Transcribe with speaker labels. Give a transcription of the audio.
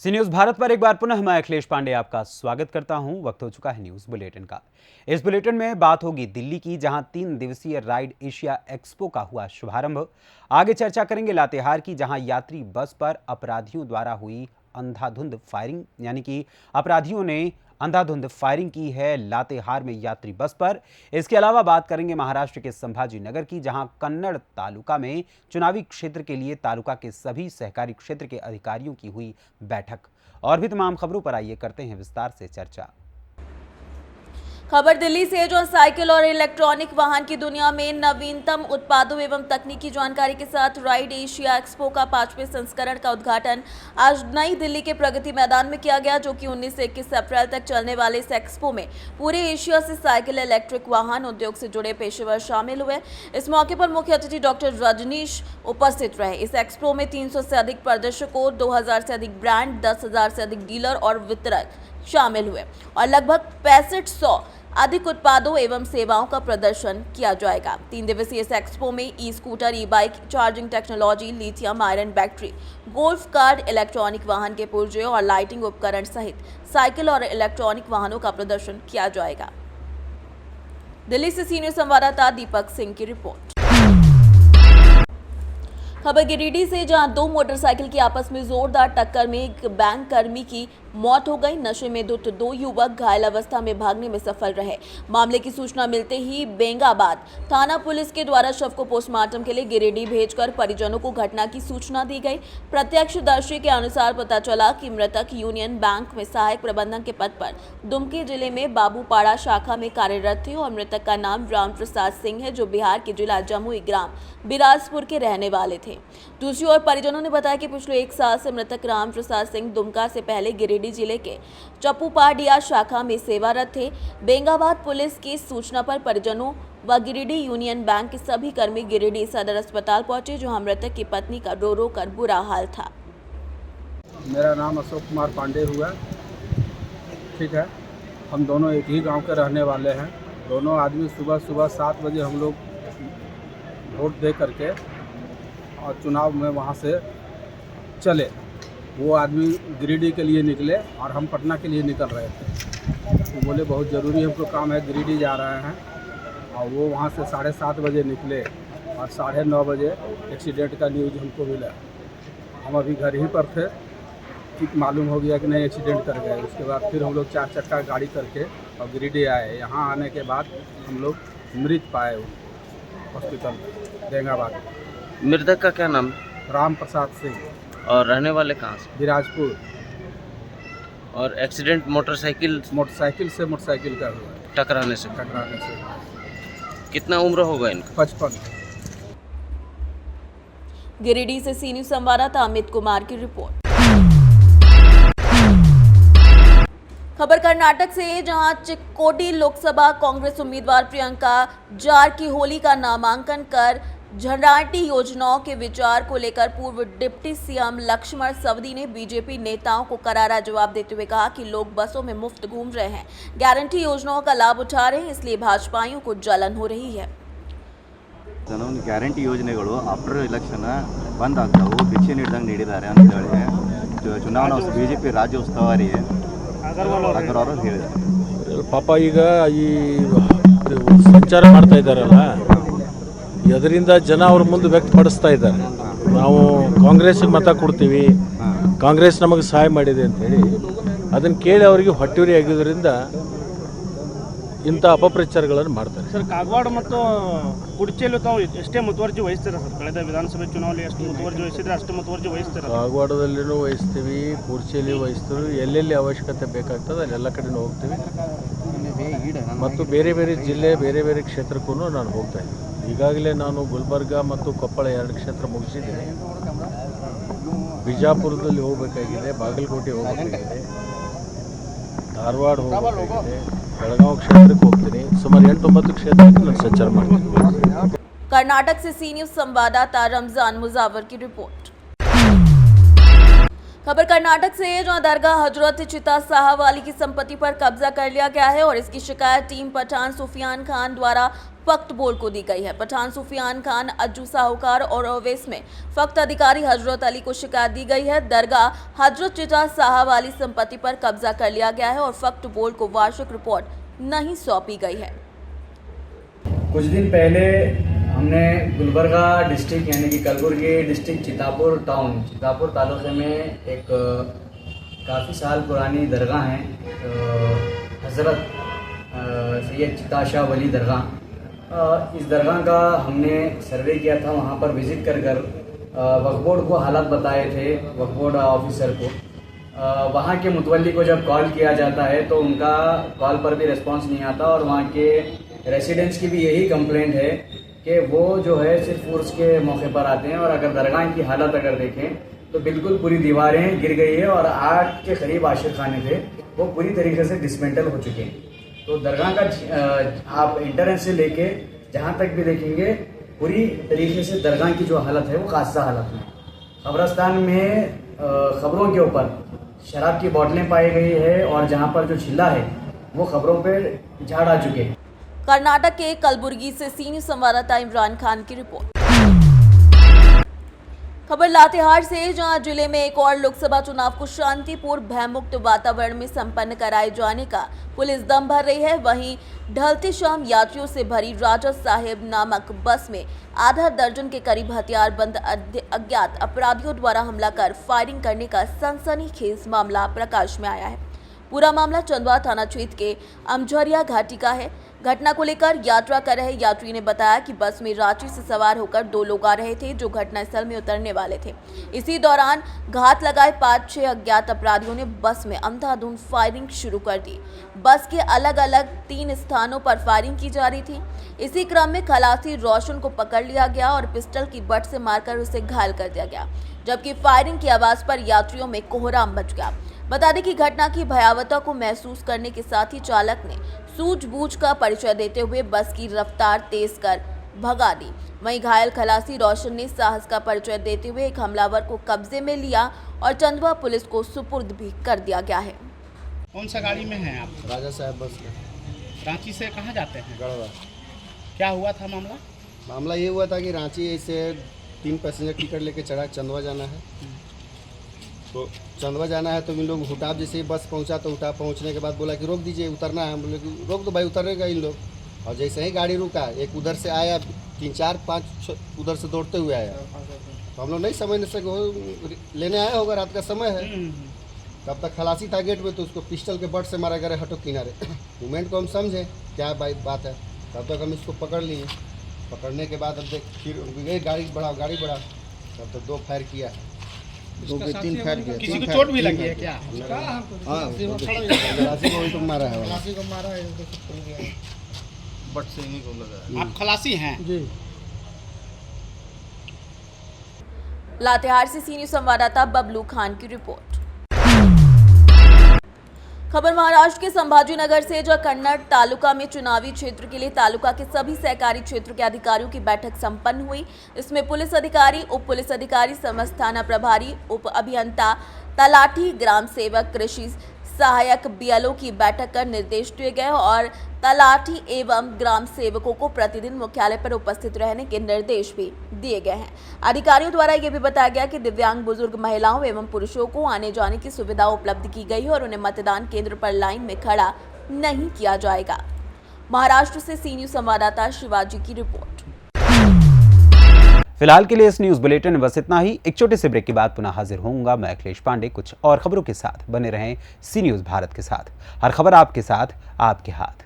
Speaker 1: सी news Bharat पर एक बार पुनः मैं अखिलेश पांडे आपका स्वागत करता हूं। वक्त हो चुका है न्यूज बुलेटिन का। इस बुलेटिन में बात होगी दिल्ली की, जहां 3 दिवसीय राइड एशिया एक्सपो का हुआ शुभारंभ। आगे चर्चा करेंगे लातेहार की, जहां यात्री बस पर अपराधियों द्वारा हुई अंधाधुंध फायरिंग, यानी कि अपराधियों ने अंधाधुंध फायरिंग की है लातेहार में यात्री बस पर। इसके अलावा बात करेंगे महाराष्ट्र के संभाजी नगर की, जहां कन्नड़ तालुका में चुनावी क्षेत्र के लिए तालुका के सभी सहकारी क्षेत्र के अधिकारियों की हुई बैठक। और भी तमाम खबरों पर आइए करते हैं विस्तार से चर्चा।
Speaker 2: खबर दिल्ली से, जो साइकिल और इलेक्ट्रॉनिक वाहन की दुनिया में नवीनतम उत्पादों एवं तकनीकी जानकारी के साथ राइड एशिया एक्सपो का 5वें संस्करण का उद्घाटन आज नई दिल्ली के प्रगति मैदान में किया गया, जो कि 19 से 21 अप्रैल तक चलने वाले इस एक्सपो में पूरे एशिया से साइकिल, इलेक्ट्रिक वाहन उद्योग से जुड़े पेशेवर शामिल हुए। इस मौके पर मुख्य अतिथि डॉक्टर रजनीश उपस्थित रहे। इस एक्सपो में 300 से अधिक प्रदर्शकों, 2000 से अधिक ब्रांड, 10,000 से अधिक डीलर और वितरक शामिल हुए और लगभग 6500 अधिक उत्पादों एवं सेवाओं का प्रदर्शन किया जाएगा। 3 दिवसीय इस एक्सपो में e scooter, e bike, charging technology, lithium iron battery, golf cart, electronic वाहन के पुर्जे और लाइटिंग उपकरण सहित साइकिल और इलेक्ट्रॉनिक वाहनों का प्रदर्शन किया जाएगा। दिल्ली से सीनियर संवाददाता दीपक सिंह की रिपोर्ट। खबर गिरिडीह से, जहां 2 मोटरसाइकिल की आपस में जोरदार टक्कर में एक बैंक कर्मी की मौत हो गई। नशे में धुत 2 युवक घायल अवस्था में भागने में सफल रहे। मामले की सूचना मिलते ही बेंगाबाद थाना पुलिस के द्वारा शव को पोस्टमार्टम के लिए गिरिडीह भेजकर परिजनों को घटना की सूचना दी गई। प्रत्यक्षदर्शी के अनुसार पता चला कि मृतक यूनियन बैंक में सहायक प्रबंधक के पद पर दुमकी जिले में बाबूपाड़ा शाखा में कार्यरत थे और मृतक का नाम राम प्रसाद सिंह है, जो बिहार के जिला जमुई ग्राम बिराजपुर के रहने वाले थे। दूसरी ओर परिजनों ने बताया कि पिछले 1 साल से मृतक राम प्रसाद सिंह दुमका से पहले गिरिडीह जिले के चप्पूपाडिया शाखा में सेवारत थे। बेंगाबाद पुलिस की सूचना पर परिजनों व गिरिडीह यूनियन बैंक के सभी कर्मी गिरिडीह सदर अस्पताल पहुंचे, जहां मृतक की पत्नी का रो रो कर बुरा हाल था।
Speaker 3: मेरा नाम अशोक कुमार पांडे हुआ, ठीक है। हम दोनों एक ही गांव के रहने वाले हैं। दोनों आदमी सुबह 7 बजे हम लोग वोट दे करके और चुनाव में वहाँ से चले। वो आदमी गिरिडीह के लिए निकले और हम पटना के लिए निकल रहे थे। तो बोले बहुत ज़रूरी हमको काम है, गिरिडीह जा रहे हैं। और वो वहाँ से 7:30 बजे निकले और 9:30 बजे एक्सीडेंट का न्यूज़ हमको मिला। हम अभी घर ही पर थे कि मालूम हो गया कि नहीं एक्सीडेंट कर गए। उसके बाद फिर हम लोग 4 चक्का गाड़ी करके और गिरिडीह आए। यहाँ आने के बाद हम लोग मृत पाए हॉस्पिटल बेंगाबाद।
Speaker 4: मृतक का क्या नाम?
Speaker 3: राम प्रसाद सिंह।
Speaker 4: और रहने वाले कहाँ से?
Speaker 3: बिराजपुर।
Speaker 4: और एक्सीडेंट मोटरसाइकिल
Speaker 3: से मोटरसाइकिल का हुआ,
Speaker 4: टकराने से। कितना उम्र होगा इनका?
Speaker 3: 55।
Speaker 2: गिरिडीह से सी न्यूज संवाददाता अमित कुमार की रिपोर्ट। खबर कर्नाटक से, जहां चिक्कोडी लोकसभा कांग्रेस उम्मीदवार प्रियंका जारकिहोली का नामांकन कर झंडाटी योजनाओं के विचार को लेकर पूर्व डिप्टी सीएम लक्ष्मण सवदी ने बीजेपी नेताओं को करारा जवाब देते हुए कहा कि लोग बसों में मुफ्त घूम रहे हैं, गारंटी योजनाओं का लाभ उठा रहे हैं, इसलिए भाजपाइयों को जलन हो रही है।
Speaker 5: ಗ್ಯಾರಂಟಿ ಯೋಜನೆಗಳು ಆಫ್ಟರ್ ಎಲೆಕ್ಷನ್ ಬಂದ್ ಆಗ್ತಾವು, ಭಿಕ್ಷೆ ನೀಡಿದಂಗೆ ನೀಡಿದ್ದಾರೆ ಅಂತ ಹೇಳಿ ಚುನಾವಣಾ ಬಿಜೆಪಿ ರಾಜ್ಯ ಉಸ್ತುವಾರಿ ಅಗರ್ ಅವರು ಹೇಳಿದ್ದಾರೆ.
Speaker 6: ಪಾಪ ಈಗ ಈ ಸಂಚಾರ ಮಾಡ್ತಾ ಇದ್ದಾರಲ್ಲ, ಅದರಿಂದ ಜನ ಅವ್ರ ಮುಂದೆ ವ್ಯಕ್ತಪಡಿಸ್ತಾ ಇದ್ದಾರೆ, ನಾವು ಕಾಂಗ್ರೆಸ್ಗೆ ಮತ ಕೊಡ್ತೀವಿ, ಕಾಂಗ್ರೆಸ್ ನಮಗೆ ಸಹಾಯ ಮಾಡಿದೆ ಅಂತೇಳಿ. ಅದನ್ನು ಕೇಳಿ ಅವರಿಗೆ ಹೊಟ್ಟೆಯುರಿ ಆಗಿದ್ದರಿಂದ ಇಂಥ ಅಪಪ್ರಚಾರಗಳನ್ನು ಮಾಡ್ತಾರೆ.
Speaker 7: ಸರ್, ಕಾಗವಾಡ ಮತ್ತು ಕುಡ್ಚಿಯಲ್ಲಿ ತಾವು ಎಷ್ಟೇ ಮುತುವರ್ಜಿ ವಹಿಸ್ತೀರಾ ಸರ್? ಕಳೆದ ವಿಧಾನಸಭೆ ಚುನಾವಣೆ ಎಷ್ಟು ಮುತುವರ್ಜಿ ವಹಿಸಿದ್ರೆ ಅಷ್ಟು ಮುತುವರ್ಜಿ ವಹಿಸ್ತೀರಾ?
Speaker 6: ಕಾಗವಾಡದಲ್ಲಿನೂ ವಹಿಸ್ತೀವಿ, ಕುರ್ಚಿಯಲ್ಲಿ ವಹಿಸ್ತೀವಿ, ಎಲ್ಲೆಲ್ಲಿ ಅವಶ್ಯಕತೆ ಬೇಕಾಗ್ತದೆ ಅಲ್ಲೆಲ್ಲ ಕಡೆನೂ ಹೋಗ್ತೀವಿ. ಮತ್ತು ಬೇರೆ ಬೇರೆ ಜಿಲ್ಲೆ, ಬೇರೆ ಬೇರೆ ಕ್ಷೇತ್ರಕ್ಕೂ ನಾನು ಹೋಗ್ತಾ ಇದ್ದೀನಿ. ಈಗಾಗಲೇ ನಾನು ಗುಲ್ಬರ್ಗ ಮತ್ತು ಕೊಪ್ಪಳ 2 ಕ್ಷೇತ್ರ ಮುಗಿಸಿದ್ದೀನಿ. ಬಿಜಾಪುರದಲ್ಲಿ ಹೋಗಬೇಕಾಗಿದೆ, ಬಾಗಲಕೋಟೆ ಹೋಗಬೇಕಾಗಿದೆ, ಧಾರವಾಡ ಹೋಗಬೇಕಾಗಿದೆ, ಬೆಳಗಾವಿ ಕ್ಷೇತ್ರಕ್ಕೆ ಹೋಗ್ತೀನಿ. ಸುಮಾರು 8-9 ಕ್ಷೇತ್ರಕ್ಕೆ ನಾನು ಸಂಚಾರ ಮಾಡ್ತೀನಿ.
Speaker 2: कर्नाटक से सी न्यूज संवाददाता रमजान मुजावर की रिपोर्ट। खबर कर्नाटक से, जहां दरगाह हजरत चिता साहब वाली की संपत्ति पर कब्जा कर लिया गया है और इसकी शिकायत टीम पठान सुफियान खान द्वारा फक्त बोल को दी गई है। पठान सुफियान खान, अज्जू साहूकार और ओवैस में फक्त अधिकारी हजरत अली को शिकायत दी गई है। दरगाह हजरत चिटा साहब वाली संपत्ति पर कब्जा कर लिया गया है और फक्त बोल को वार्षिक रिपोर्ट नहीं सौंपी गई है।
Speaker 8: कुछ दिन पहले हमने गुलबर्गा डिस्ट्रिक्ट यानी कि कलबुर्गी डिस्ट्रिक्ट चितापुर टाउन, चितापुर तालुके में एक काफ़ी साल पुरानी दरगाह है, हज़रत सैयद चिता शाह वली दरगाह। इस दरगाह का हमने सर्वे किया था, वहाँ पर विज़िट कर वक्फ बोर्ड को हालात बताए थे, वक्फ बोर्ड ऑफिसर को। वहाँ के मुतवल्ली को जब कॉल किया जाता है तो उनका कॉल पर भी रिस्पांस नहीं आता और वहाँ के रेसिडेंट्स की भी यही कंप्लेंट है कि वो जो है सिर्फ उर्स के मौके पर आते हैं। और अगर दरगाह की हालत अगर देखें तो बिल्कुल पूरी दीवारें गिर गई है और 8 के करीब आशिर खाने थे वो पूरी तरीके से डिसमेंटल हो चुके हैं। तो दरगाह का आप एंट्रेंस से लेके जहाँ तक भी देखेंगे पूरी तरीके से दरगाह की जो हालत है वो खासा हालत है। कब्रस्तान में खबरों के ऊपर शराब की बोतलें पाई गई है और जहाँ पर जो छिल्ला है वो खबरों पे झाड़ आ चुके हैं।
Speaker 2: कर्नाटक के कलबुर्गी से सीनियर संवाददाता इमरान खान की रिपोर्ट। खबर लातेहार से, जहां जिले में एक और लोकसभा चुनाव को शांतिपूर्ण भयमुक्त वातावरण में संपन्न कराए जाने का पुलिस दम भर रही है। वहीं ढलती शाम यात्रियों से भरी राजा साहेब नामक बस में आधा दर्जन के करीब हथियारबंद अज्ञात अपराधियों द्वारा हमला कर फायरिंग करने का सनसनीखेज मामला प्रकाश में आया है। पूरा मामला चंदवा थाना क्षेत्र के अमझरिया घाटी का है। घटना को लेकर यात्रा कर रहे यात्री ने बताया कि बस में रांची से सवार होकर 2 लोग आ रहे थे जो घटनास्थल में उतरने वाले थे। इसी दौरान घात लगाए 5-6 अज्ञात अपराधियों ने बस में अंधाधुंध फायरिंग शुरू कर दी। बस के अलग अलग 3 स्थानों पर फायरिंग की जा रही थी। इसी क्रम में खलासी रोशन को पकड़ लिया गया और पिस्टल की बट से मारकर उसे घायल कर दिया गया, जबकि फायरिंग की आवाज पर यात्रियों में कोहराम मच गया। बता दें कि घटना की भयावहता को महसूस करने के साथ ही चालक ने सूझबूझ का परिचय देते हुए बस की रफ्तार तेज कर भगा दी। वहीं घायल खलासी रोशन ने साहस का परिचय देते हुए एक हमलावर को कब्जे में लिया और चंदवा पुलिस को सुपुर्द भी कर दिया गया है।
Speaker 7: कौन सा गाड़ी में हैं आप?
Speaker 9: राजा साहब बस में।
Speaker 7: रांची से कहाँ जाते हैं?
Speaker 9: गढ़वा।
Speaker 7: क्या हुआ था मामला?
Speaker 9: मामला ये हुआ था कि रांची से 3 पैसेंजर टिकट लेके चढ़ा, चंदवा जाना है। तो चंदवा जाना है तो इन लोग हुटाब जैसे ही बस पहुंचा तो हुटाब पहुंचने के बाद बोला कि रोक दीजिए, उतरना है। हम बोले कि रोक दो भाई, उतरेगा इन लोग। और जैसे ही गाड़ी रुका, एक उधर से आया, 3-4-5 उधर से दौड़ते हुए आया। तो हम लोग नहीं समझ नहीं सके, लेने आया होगा, रात का समय है। तब तक खलासी था गेट में, तो उसको पिस्टल के बट से मारा गया, हटो किनारे। मूवमेंट को हम समझे क्या बात है। तब तक हम इसको पकड़ लिए। पकड़ने के बाद अब देख फिर गाड़ी बढ़ा, तब तक 2 फायर किया, 2-3 फायर किया।
Speaker 7: किसी को चोट भी लगी है क्या?
Speaker 9: हाँ, खलासी को तो मारा है,
Speaker 5: बट से इन्हीं को लगा।
Speaker 7: आप खलासी हैं?
Speaker 9: जी।
Speaker 2: लातेहार से सीनियर संवाददाता बबलू खान की रिपोर्ट। खबर महाराष्ट्र के संभाजीनगर से, जहां कन्नड़ तालुका में चुनावी क्षेत्र के लिए तालुका के सभी सहकारी क्षेत्र के अधिकारियों की बैठक संपन्न हुई। इसमें पुलिस अधिकारी, उप पुलिस अधिकारी, समस्त थाना प्रभारी, उप अभियंता, तलाठी, ग्राम सेवक, कृषि सहायक, बीएलओ की बैठक कर निर्देश दिए गए और तलाठी एवं ग्राम सेवकों को प्रतिदिन मुख्यालय पर उपस्थित रहने के निर्देश भी दिए गए हैं। अधिकारियों द्वारा यह भी बताया गया कि दिव्यांग बुजुर्ग महिलाओं एवं पुरुषों को आने जाने की सुविधा उपलब्ध की गई और उन्हें मतदान केंद्र पर लाइन में खड़ा नहीं किया जाएगा। महाराष्ट्र से सीनियर संवाददाता शिवाजी की रिपोर्ट।
Speaker 1: फिलहाल के लिए इस न्यूज बुलेटिन में बस इतना ही। एक छोटे से ब्रेक के बाद पुनः हाजिर होऊंगा मैं अखिलेश पांडे कुछ और खबरों के साथ। बने रहें सी न्यूज भारत के साथ। हर खबर आपके साथ, आपके हाथ।